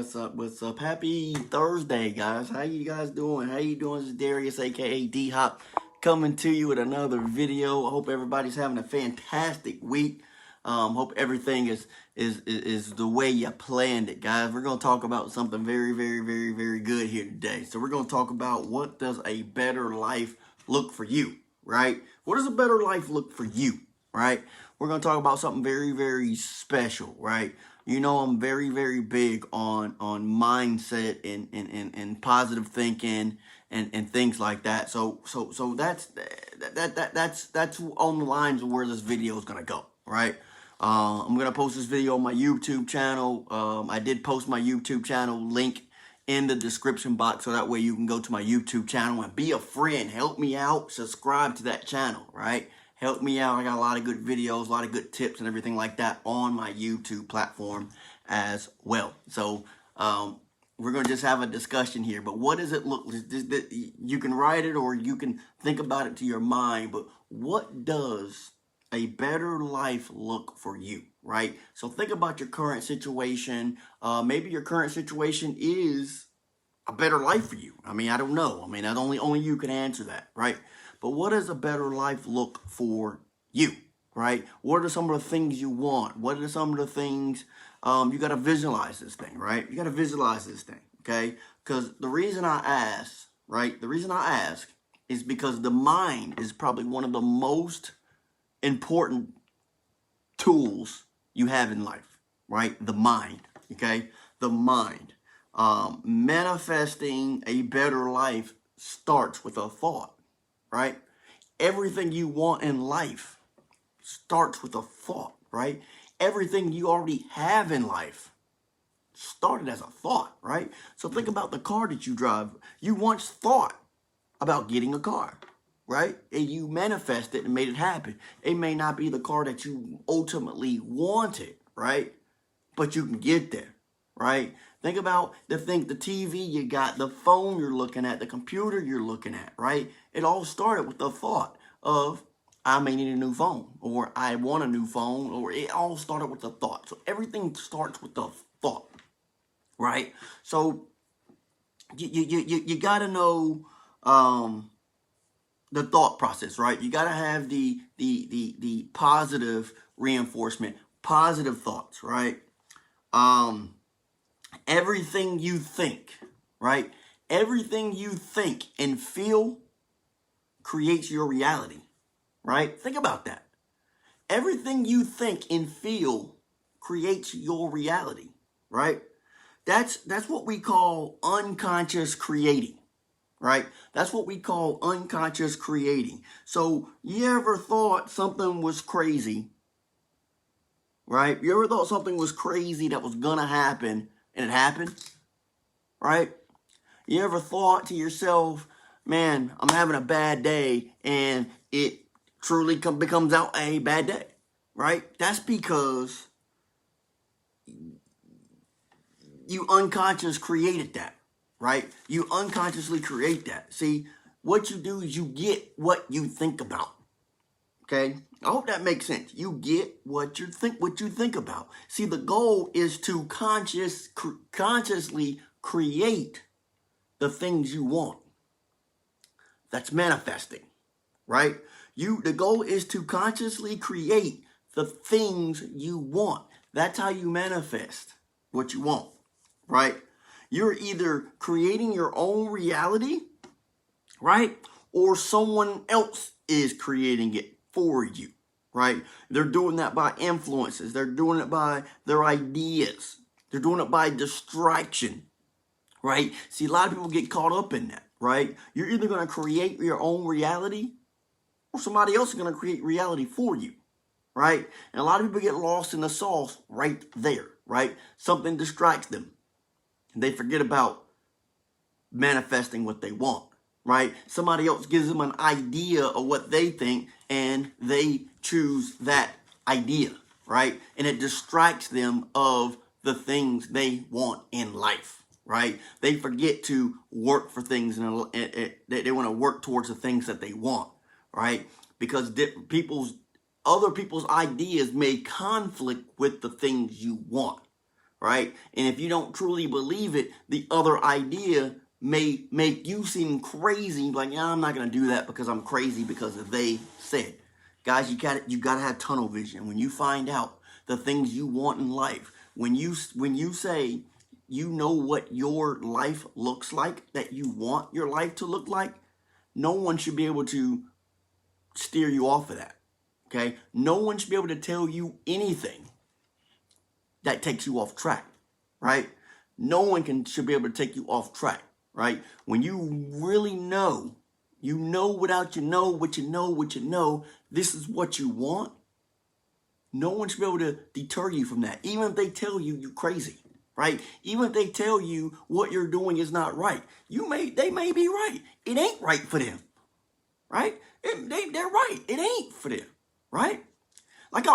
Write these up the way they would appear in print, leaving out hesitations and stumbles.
What's up? Happy Thursday, guys. How you guys doing? How you doing? This is Darius, aka D-Hop, coming to you with another video. I hope everybody's having a fantastic week. Hope everything is the way you planned it, guys. We're gonna talk about something very good here today. So we're gonna talk about, what does a better life look for you, right? What does a better life look for you, right? We're gonna talk about something very special, right? You know, I'm very big on mindset and positive thinking and things like that. So that's on the lines of where this video is gonna go, right? I'm gonna post this video on my YouTube channel. I did post my YouTube channel link in the description box, so that way you can go to my YouTube channel and be a friend. Help me out. Subscribe to that channel, right? Help me out. I got a lot of good videos, a lot of good tips and everything like that on my YouTube platform as well. So we're going to just have a discussion here. But what does it look like? You can write it or you can think about it to your mind. But what does a better life look for you, right? So think about your current situation. Maybe your current situation is a better life for you. I mean, I don't know. I mean, only you can answer that, right? But what does a better life look for you, right? What are some of the things you want? What are some of the things, you got to visualize this thing, right? You got to visualize this thing, okay? Because the reason I ask, right? The reason I ask is because the mind is probably one of the most important tools you have in life, right? The mind, okay? The mind. Manifesting a better life starts with a thought, right? Everything you want in life starts with a thought, right? Everything you already have in life started as a thought, right? So think about the car that you drive. You once thought about getting a car, right? And you manifested and made it happen. It may not be the car that you ultimately wanted, right? But you can get there, right? Think about the TV you got, the phone you're looking at, the computer you're looking at, right? It all started with the thought of, I may need a new phone, or I want a new phone, or it all started with the thought. So everything starts with the thought, right? So you got to know the thought process, right? You got to have the positive reinforcement, positive thoughts, right? Everything you think, right? Everything you think and feel creates your reality, right? Think about that. Everything you think and feel creates your reality, right? That's what we call unconscious creating, right? That's what we call unconscious creating. So you ever thought something was crazy, right? You ever thought something was crazy that was gonna happen and it happened, right? You ever thought to yourself, man, I'm having a bad day, and it truly becomes out a bad day, right? That's because you unconsciously created that, right? You unconsciously create that. See, what you do is you get what you think about. Okay, I hope that makes sense. You get what you think about. See, the goal is to consciously create the things you want. That's manifesting, right? The goal is to consciously create the things you want. That's how you manifest what you want, right? You're either creating your own reality, right? Or someone else is creating it for you, right? They're doing that by influences. They're doing it by their ideas. They're doing it by distraction, right? See, a lot of people get caught up in that, right? You're either going to create your own reality, or somebody else is going to create reality for you, right? And a lot of people get lost in the sauce right there, right? Something distracts them, and they forget about manifesting what they want, right? Somebody else gives them an idea of what they think, and they choose that idea, right? And it distracts them of the things they want in life, right? They forget to work for things, and they want to work towards the things that they want, right? Because other people's ideas may conflict with the things you want, right? And if you don't truly believe it, the other idea may make you seem crazy, like, yeah, I'm not going to do that because I'm crazy because they said. Guys, you gotta have tunnel vision. When you find out the things you want in life, when you say you know what your life looks like, that you want your life to look like, no one should be able to steer you off of that. Okay? No one should be able to tell you anything that takes you off track, right? No one should be able to take you off track, right? When you really know, you know without you know what you know what you know, this is what you want. No one should be able to deter you from that, even if they tell you you're crazy, right? Even if they tell you what you're doing is not right, they may be right. It ain't right for them, right? They're right. It ain't for them, right? Like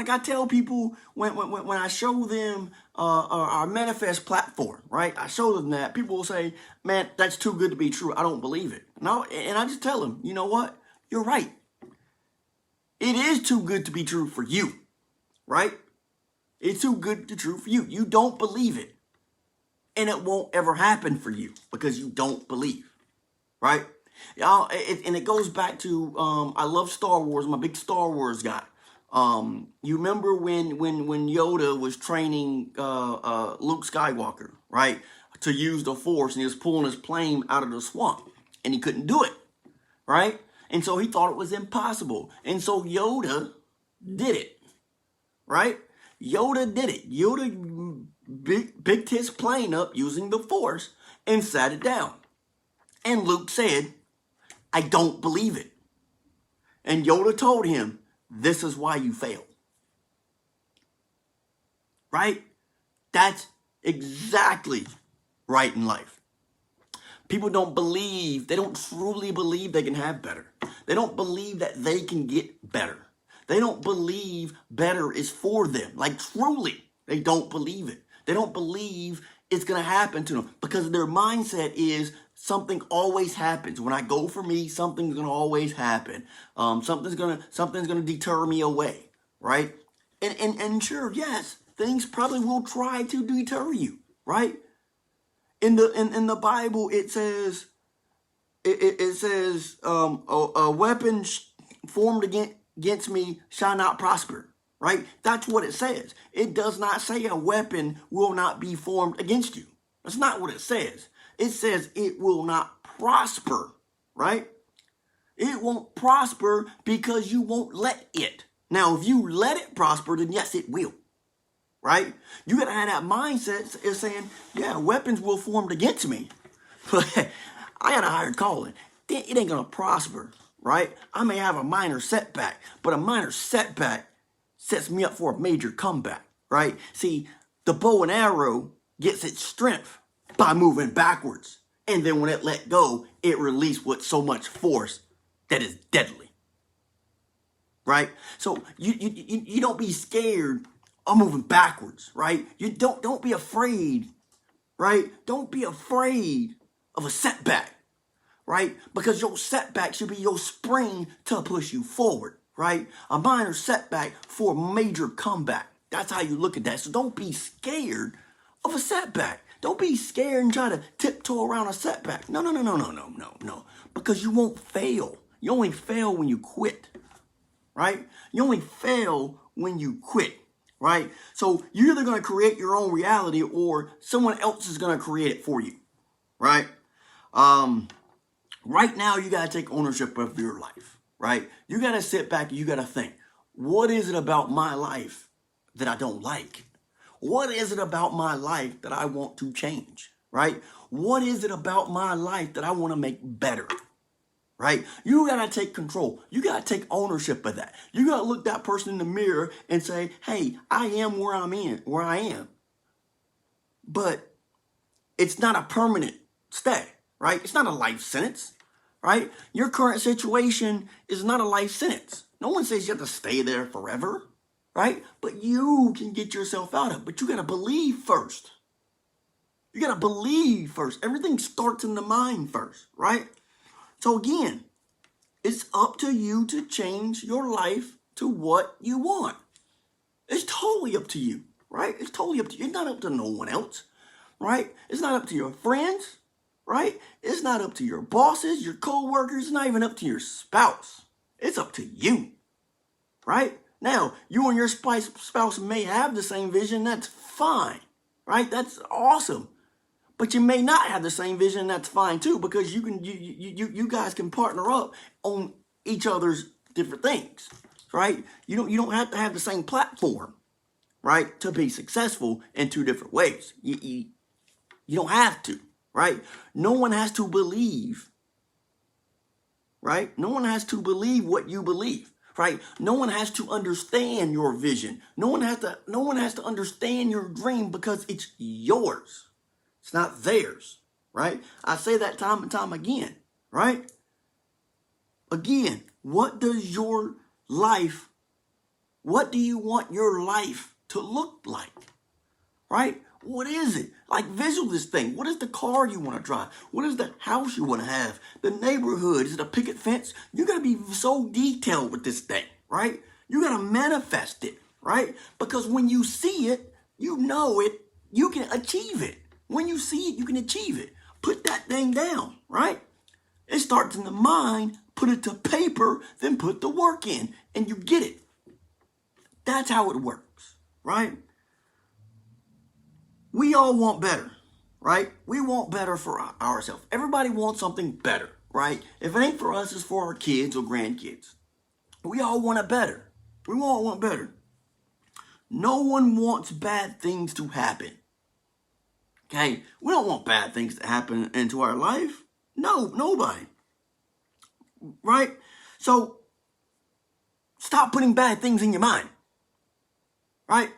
I tell people when I show them our Manifest platform, right? I show them that, people will say, "Man, that's too good to be true. I don't believe it." No, and I just tell them, you know what? You're right. It is too good to be true for you, right? It's too good to be true for you. You don't believe it, and it won't ever happen for you because you don't believe, right? Y'all, and it goes back to I love Star Wars. I'm a big Star Wars guy. You remember when Yoda was training Luke Skywalker, right, to use the Force, and he was pulling his plane out of the swamp, and he couldn't do it, right? And so he thought it was impossible, and so Yoda did it, right? Yoda did it. Yoda picked his plane up using the Force and sat it down, and Luke said, "I don't believe it." And Yoda told him, "This is why you fail." Right? That's exactly right in life. People don't believe, they don't truly believe they can have better. They don't believe that they can get better. They don't believe better is for them. Like, truly, they don't believe it. They don't believe it's going to happen to them because their mindset is something always happens. When I go for me, something's going to always happen. Something's going to deter me away, right? And sure, yes, things probably will try to deter you, right? In the Bible, it says a weapon formed against me shall not prosper, right? That's what it says. It does not say a weapon will not be formed against you. That's not what it says. It says it will not prosper, right? It won't prosper because you won't let it. Now, if you let it prosper, then yes, it will, right? You got to have that mindset is saying, yeah, weapons will form against me, but I got a higher calling. It ain't going to prosper, right? I may have a minor setback, but a minor setback sets me up for a major comeback, right? See, the bow and arrow gets its strength by moving backwards. And then when it let go, it released with so much force that is deadly, right? So you don't be scared of moving backwards, right? You don't be afraid, right? Don't be afraid of a setback, right? Because your setback should be your spring to push you forward, right? A minor setback for a major comeback. That's how you look at that. So don't be scared of a setback. Don't be scared and try to tiptoe around a setback. No. Because you won't fail. You only fail when you quit, right? You only fail when you quit, right? So you're either going to create your own reality or someone else is going to create it for you, right? Right now, you got to take ownership of your life, right? You got to sit back and you got to think, what is it about my life that I don't like? What is it about my life that I want to change, right? What is it about my life that I want to make better, right? You got to take control. You got to take ownership of that. You got to look that person in the mirror and say, hey, I am where I am. But it's not a permanent stay, right? It's not a life sentence, right? Your current situation is not a life sentence. No one says you have to stay there forever, right? But you can get yourself out of it. But you got to believe first. You got to believe first. Everything starts in the mind first, right? So again, it's up to you to change your life to what you want. It's totally up to you, right? right? It's totally up to you. It's not up to no one else, right? It's not up to your friends, right? It's not up to your bosses, your co-workers. It's not even up to your spouse. It's up to you, right? Now, you and your spouse may have the same vision. That's fine, right? That's awesome. But you may not have the same vision. That's fine too, because you guys can partner up on each other's different things, right? You don't have to have the same platform, right, to be successful in two different ways. You don't have to, right? No one has to believe, right? No one has to believe what you believe, right? No one has to understand your vision. No one has to understand your dream because it's yours. It's not theirs, right? I say that time and time again, right? Again, what do you want your life to look like, right? What is it? Like, visual this thing. What is the car you want to drive? What is the house you want to have? The neighborhood? Is it a picket fence? You got to be so detailed with this thing, right? You got to manifest it, right? Because when you see it, you know it, you can achieve it. When you see it, you can achieve it. Put that thing down, right? It starts in the mind, put it to paper, then put the work in, and you get it. That's how it works, right? We all want better, right? We want better for ourselves. Everybody wants something better, right? If it ain't for us, it's for our kids or grandkids. We all want it better. We all want better. No one wants bad things to happen. Okay? We don't want bad things to happen into our life. No, nobody. Right? So, stop putting bad things in your mind. Right?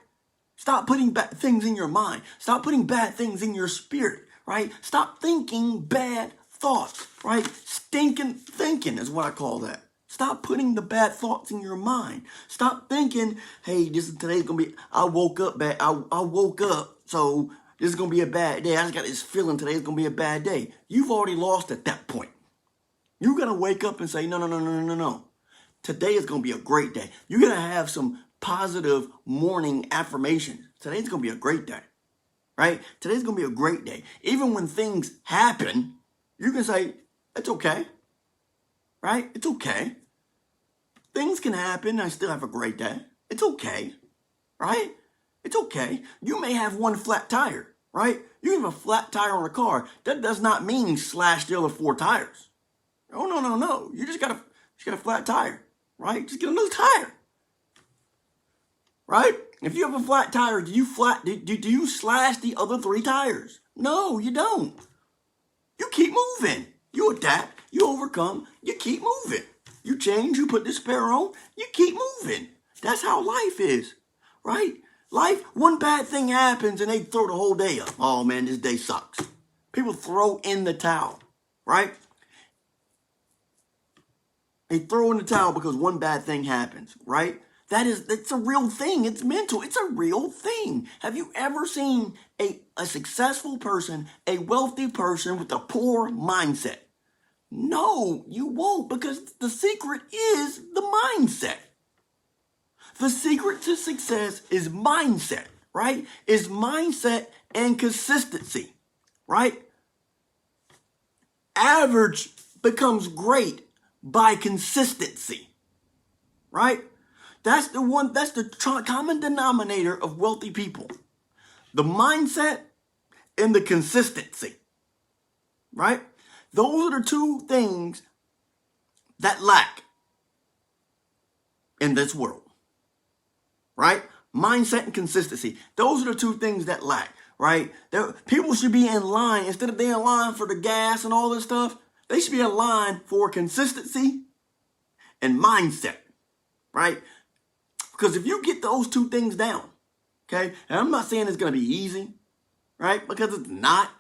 Stop putting bad things in your mind. Stop putting bad things in your spirit, right? Stop thinking bad thoughts, right? Stinking thinking is what I call that. Stop putting the bad thoughts in your mind. Stop thinking, hey, today's gonna be, I woke up bad. I woke up, so this is gonna be a bad day. I just got this feeling today's gonna be a bad day. You've already lost at that point. You're gonna wake up and say, no. Today is gonna be a great day. You're gonna have some positive morning affirmations. Today's going to be a great day, right? Today's going to be a great day. Even when things happen, you can say, it's okay, right? It's okay. Things can happen. I still have a great day. It's okay, right? It's okay. You may have one flat tire, right? You have a flat tire on a car. That does not mean slash the other 4 tires. Oh, no. You just got a flat tire, right? Just get another tire. Right? If you have a flat tire, do you slash the other 3 tires? No, you don't. You keep moving. You adapt. You overcome. You keep moving. You change. You put the spare on. You keep moving. That's how life is. Right? Life, one bad thing happens and they throw the whole day up. Oh man, this day sucks. People throw in the towel. Right? They throw in the towel because one bad thing happens. Right? It's a real thing. It's mental. It's a real thing. Have you ever seen a successful person, a wealthy person with a poor mindset? No, you won't, because the secret is the mindset. The secret to success is mindset, right? Is mindset and consistency, right? Average becomes great by consistency, right? That's the common denominator of wealthy people. The mindset and the consistency, right? Those are the 2 things that lack in this world, right? Mindset and consistency. Those are the 2 things that lack, right? People should be in line, instead of being in line for the gas and all this stuff, they should be in line for consistency and mindset, right? Because if you get those 2 things down, okay, and I'm not saying it's going to be easy, right? Because it's not.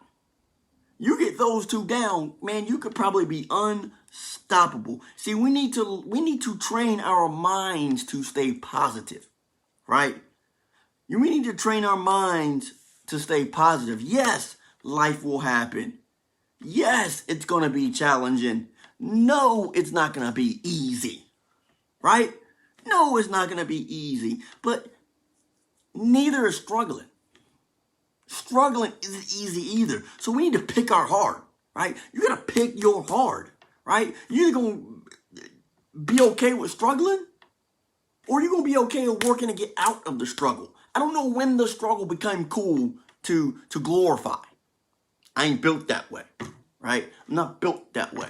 You get those 2 down, man, you could probably be unstoppable. See, we need to train our minds to stay positive, right? We need to train our minds to stay positive. Yes, life will happen. Yes, it's going to be challenging. No, it's not going to be easy, right? No, it's not going to be easy. But Neither is struggling. Struggling isn't easy either. So we need to pick our hard, right? You got to pick your hard, right? You're either going to be okay with struggling, or you're going to be okay with working to get out of the struggle. I don't know when the struggle became cool to glorify. I ain't built that way, right? I'm not built that way,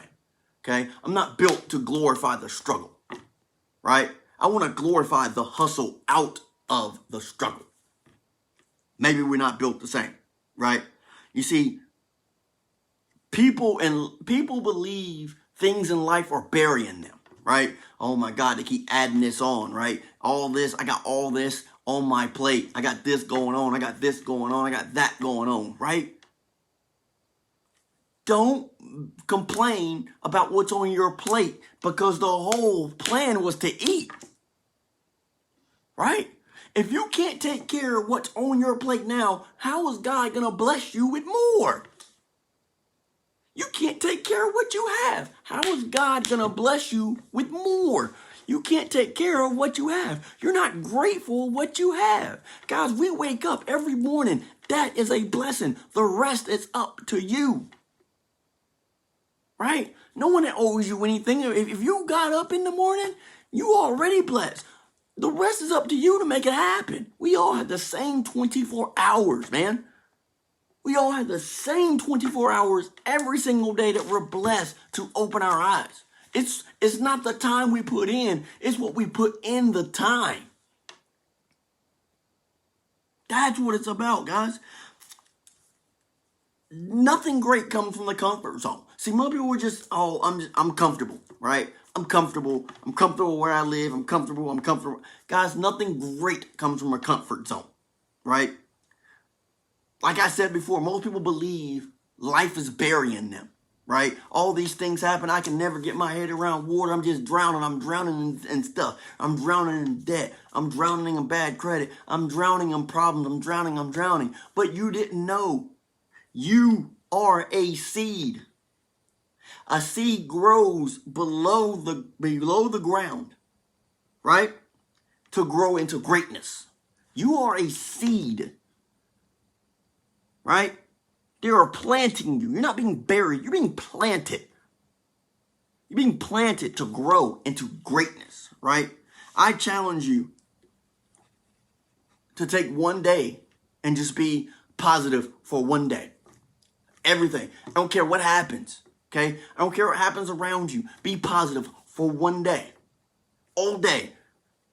okay? I'm not built to glorify the struggle, right? I want to glorify the hustle out of the struggle. Maybe we're not built the same, right? You see, people believe things in life are burying them, right? Oh my God, they keep adding this on, right? All this, I got all this on my plate. I got this going on. I got this going on. I got that going on, right? Don't complain about what's on your plate, because the whole plan was to eat, right? If you can't take care of what's on your plate now, how is God going to bless you with more? You can't take care of what you have. How is God going to bless you with more? You can't take care of what you have. You're not grateful for what you have. Guys, we wake up every morning. That is a blessing. The rest is up to you. Right? No one owes you anything. If you got up in the morning, you already blessed. The rest is up to you to make it happen. We all have the same 24 hours, man. We all have the same 24 hours every single day that we're blessed to open our eyes. It's not the time we put in, it's what we put in the time. That's what it's about, guys. Nothing great comes from the comfort zone. See, most people are just, I'm comfortable, right? I'm comfortable where I live. I'm comfortable. Guys, nothing great comes from a comfort zone, right? Like I said before, most people believe life is burying them, right? All these things happen. I can never get my head around water. I'm just drowning. I'm drowning in stuff. I'm drowning in debt. I'm drowning in bad credit. I'm drowning in problems. I'm drowning. But you didn't know. You are a seed. A seed grows below the ground, right? To grow into greatness. You are a seed, right? They are planting you. You're not being buried. You're being planted. You're being planted to grow into greatness, right? I challenge you to take one day and just be positive for one day. Everything. I don't care what happens. Okay? I don't care what happens around you. Be positive for one day. All day.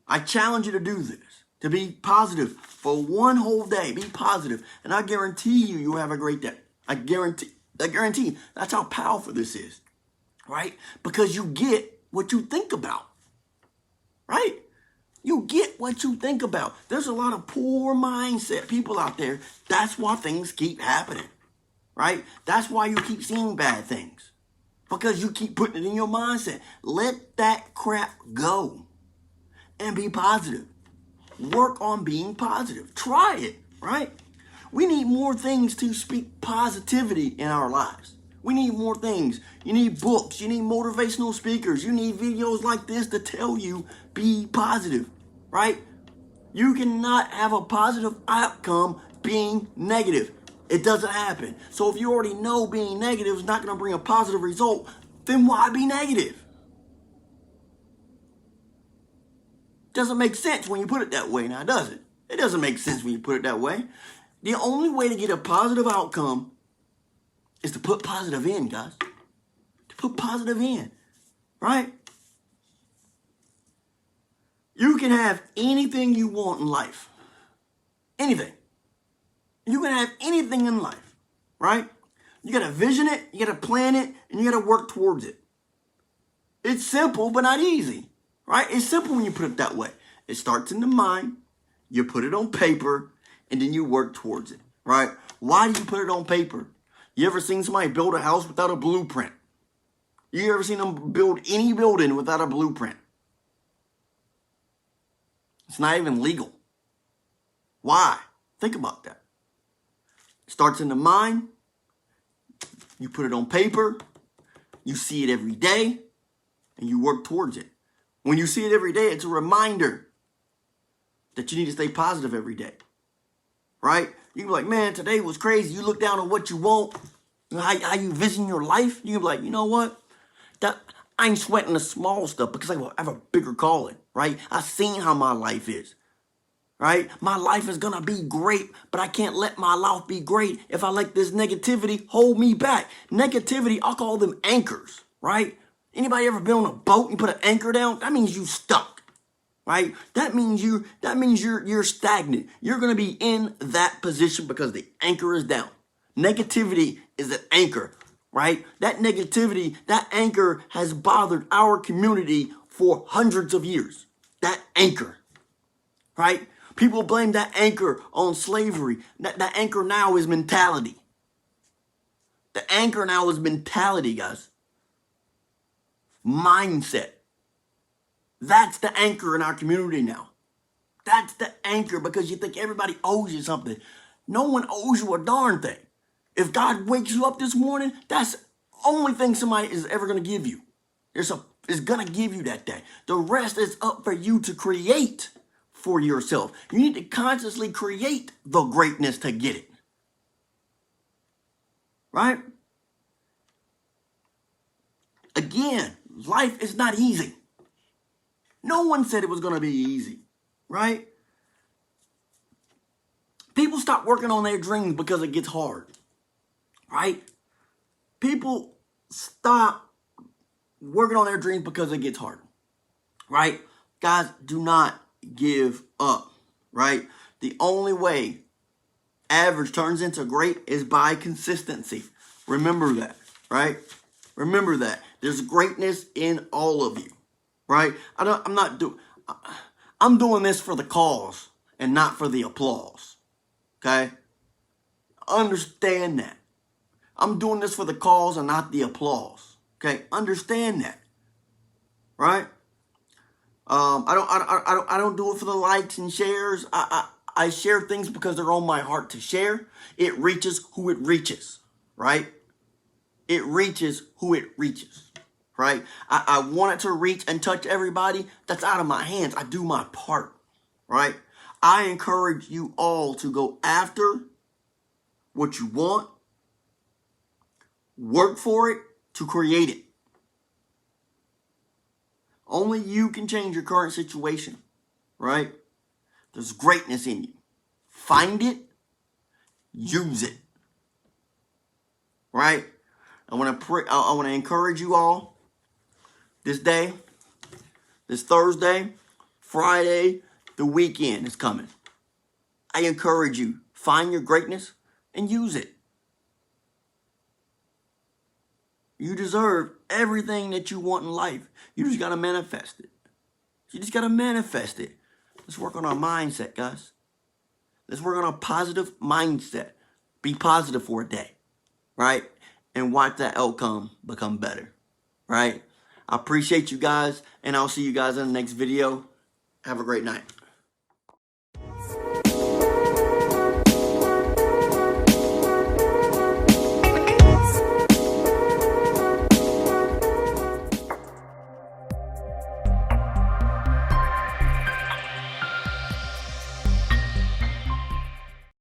I challenge you to do this. To be positive for one whole day. Be positive. And I guarantee you'll have a great day. I guarantee. That's how powerful this is. Right? Because you get what you think about. Right? You get what you think about. There's a lot of poor mindset people out there. That's why things keep happening. Right? That's why you keep seeing bad things. Because you keep putting it in your mindset. Let that crap go. And be positive. Work on being positive. Try it, right? We need more things to speak positivity in our lives. We need more things. You need books. You need motivational speakers. You need videos like this to tell you be positive, right? You cannot have a positive outcome being negative. It doesn't happen. So if you already know being negative is not going to bring a positive result, then why be negative? Doesn't make sense when you put it that way now, does it? It doesn't make sense when you put it that way. The only way to get a positive outcome is to put positive in, guys. To put positive in, right? You can have anything you want in life. Anything. You can have anything in life, right? You got to vision it, you got to plan it, and you got to work towards it. It's simple, but not easy, right? It's simple when you put it that way. It starts in the mind, you put it on paper, and then you work towards it, right? Why do you put it on paper? You ever seen somebody build a house without a blueprint? You ever seen them build any building without a blueprint? It's not even legal. Why? Think about that. It starts in the mind. You put it on paper. You see it every day. And you work towards it. When you see it every day, it's a reminder that you need to stay positive every day. right? You can be like, man, today was crazy. You look down on what you want, how you vision your life. You can be like, you know what? That I ain't sweating the small stuff because I have a bigger calling, right? I've seen how my life is, right? My life is gonna be great, but I can't let my life be great if I let this negativity hold me back. Negativity, I'll call them anchors, right? Anybody ever been on a boat and you put an anchor down? That means you stuck, right? That means you're stagnant. You're gonna be in that position because the anchor is down. Negativity is an anchor, right? That negativity, that anchor has bothered our community for hundreds of years. That anchor, right? People blame that anchor on slavery. That anchor now is mentality. The anchor now is mentality, guys. Mindset. That's the anchor in our community now. That's the anchor because you think everybody owes you something. No one owes you a darn thing. If God wakes you up this morning, that's the only thing somebody is ever going to give you. Is going to give you that day. The rest is up for you to create for yourself. You need to consciously create the greatness to get it. Right? Again, life is not easy. No one said it was going to be easy. Right? People stop working on their dreams because it gets hard. Right? People stop working on their dreams because it gets hard. Right? Guys, do not give up. Right? The only way average turns into great is by consistency. Remember that. Right? Remember that. There's greatness in all of you. Right? I'm doing this for the cause and not for the applause. Okay? Understand that. I'm doing this for the cause and not the applause. Okay? Understand that. Right? I don't do it for the likes and shares. I share things because they're on my heart to share. It reaches who it reaches. Right? It reaches who it reaches. Right? I want it to reach and touch everybody. That's out of my hands. I do my part. Right? I encourage you all to go after what you want. Work for it to create it. Only you can change your current situation. Right? There's greatness in you. Find it. Use it. Right? I want to encourage you all. This day, this Thursday, Friday, the weekend is coming. I encourage you, find your greatness and use it. You deserve everything that you want in life. You just got to manifest it. You just got to manifest it. Let's work on our mindset, guys. Let's work on a positive mindset. Be positive for a day, right? And watch that outcome become better, right? I appreciate you guys, and I'll see you guys in the next video. Have a great night.